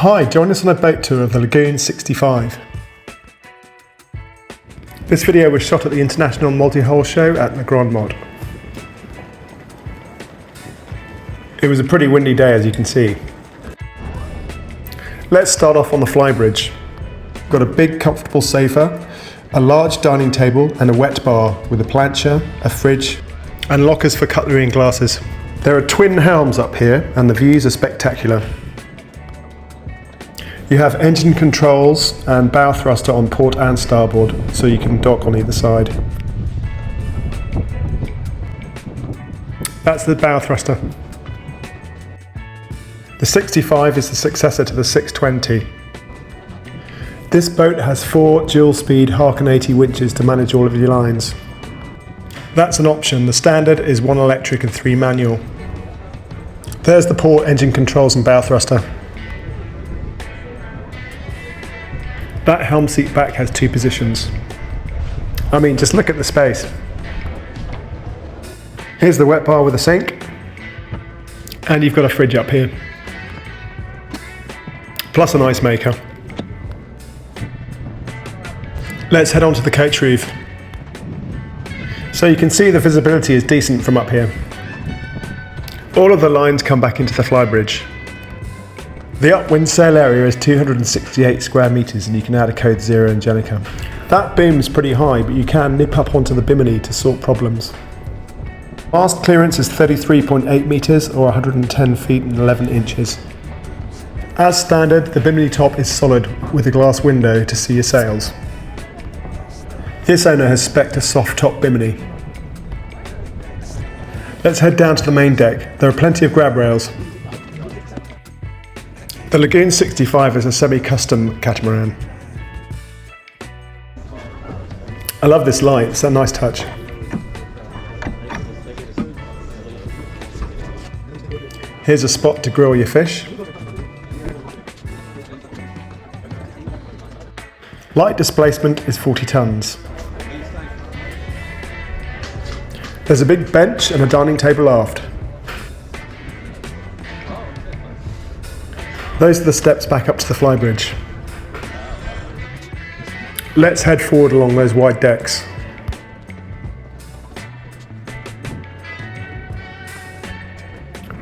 Hi, join us on a boat tour of the Lagoon 65. This video was shot at the International Multi-Hull Show at Le Grand Mont. It was a pretty windy day, as you can see. Let's start off on the Flybridge. We've got a big comfortable sofa, a large dining table and a wet bar with a plancha, a fridge and lockers for cutlery and glasses. There are twin helms up here and the views are spectacular. You have engine controls and bow thruster on port and starboard, so you can dock on either side. That's the bow thruster. The 65 is the successor to the 620. This boat has 4 dual-speed Harken 80 winches to manage all of your lines. That's an option. The standard is 1 electric and 3 manual. There's the port, engine controls and bow thruster. That helm seat back has 2 positions. I mean, just look at the space. Here's the wet bar with a sink. And you've got a fridge up here. Plus an ice maker. Let's head on to the Coachroof. So you can see the visibility is decent from up here. All of the lines come back into the Flybridge. The upwind sail area is 268 square metres and you can add a code 0 Angelica. That boom's pretty high, but you can nip up onto the bimini to sort problems. Mast clearance is 33.8 metres or 110 feet and 11 inches. As standard, the bimini top is solid with a glass window to see your sails. This owner has spec'd a soft top bimini. Let's head down to the main deck. There are plenty of grab rails. The Lagoon 65 is a semi-custom catamaran. I love this light, it's a nice touch. Here's a spot to grill your fish. Light displacement is 40 tons. There's a big bench and a dining table aft. Those are the steps back up to the Flybridge. Let's head forward along those wide decks.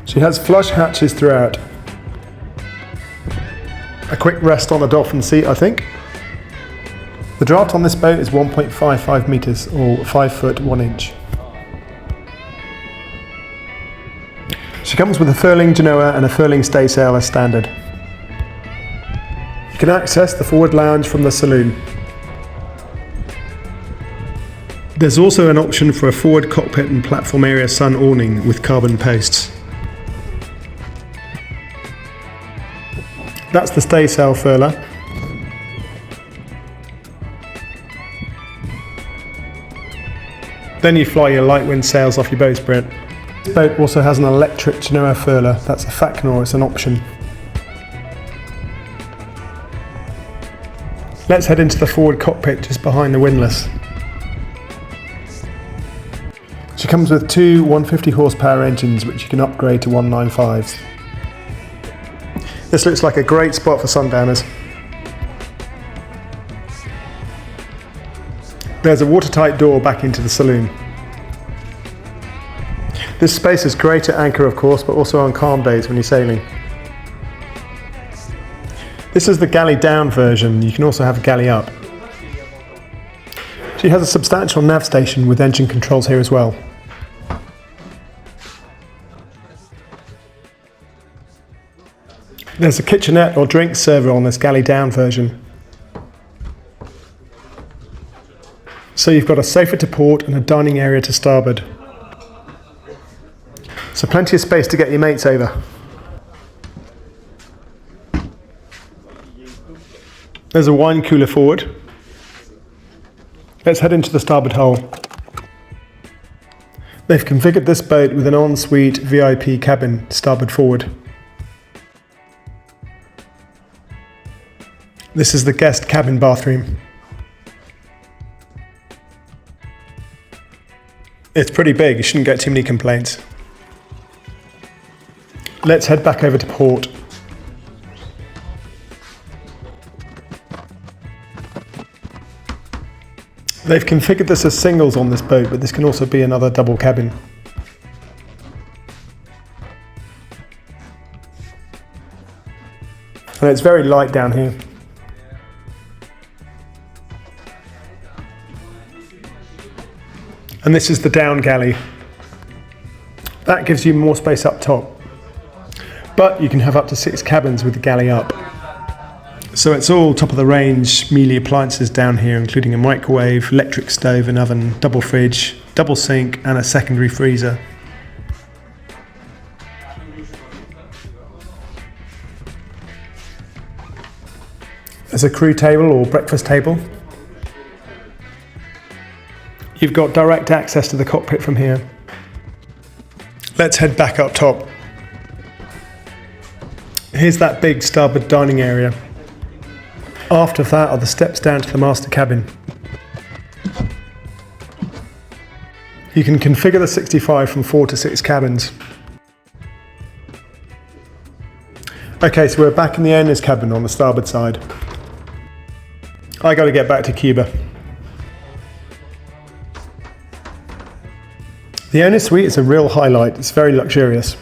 She has flush hatches throughout. A quick rest on the dolphin seat, I think. The draft on this boat is 1.55 metres or 5 foot 1 inch. She comes with a furling genoa and a furling staysail as standard. You can access the forward lounge from the saloon. There's also an option for a forward cockpit and platform area sun awning with carbon posts. That's the staysail furler. Then you fly your light wind sails off your bowsprit. This boat also has an electric genoa furler. That's a Facnor, it's an option. Let's head into the forward cockpit just behind the windlass. She comes with 2 150 horsepower engines which you can upgrade to 195s. This looks like a great spot for sundowners. There's a watertight door back into the saloon. This space is great at anchor of course, but also on calm days when you're sailing. This is the Galley down version. You can also have a Galley up. She has a substantial nav station with engine controls here as well. There's a kitchenette or drink server on this Galley down version. So you've got a sofa to port and a dining area to starboard. So plenty of space to get your mates over. There's a wine cooler forward. Let's head into the starboard hull. They've configured this boat with an ensuite VIP cabin starboard forward. This is the guest cabin bathroom. It's pretty big, you shouldn't get too many complaints. Let's head back over to port. They've configured this as singles on this boat, but this can also be another double cabin. And it's very light down here. And this is the down galley. That gives you more space up top. But you can have up to 6 cabins with the galley up. So it's all top of the range Mealy appliances down here, including a microwave, electric stove and oven, double fridge, double sink and a secondary freezer. There's a crew table or breakfast table. You've got direct access to the cockpit from here. Let's head back up top. Here's that big starboard dining area. Aft of that are the steps down to the master cabin. You can configure the 65 from 4 to 6 cabins. Okay, so we're back in the owner's cabin on the starboard side. I got to get back to Cuba. The owner's suite is a real highlight. It's very luxurious.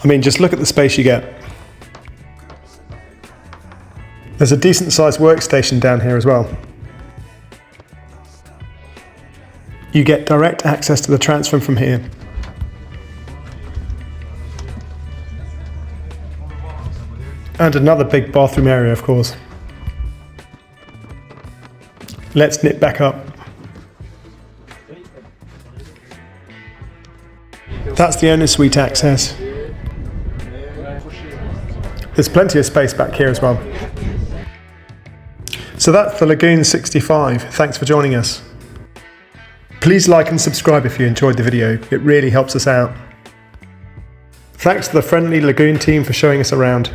I mean, just look at the space you get. There's a decent sized workstation down here as well. You get direct access to the transom from here. And another big bathroom area, of course. Let's nip back up. That's the owner's suite access. There's plenty of space back here as well. So that's the Lagoon 65. Thanks for joining us. Please like and subscribe if you enjoyed the video. It really helps us out. Thanks to the friendly Lagoon team for showing us around.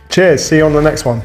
Cheers, see you on the next one.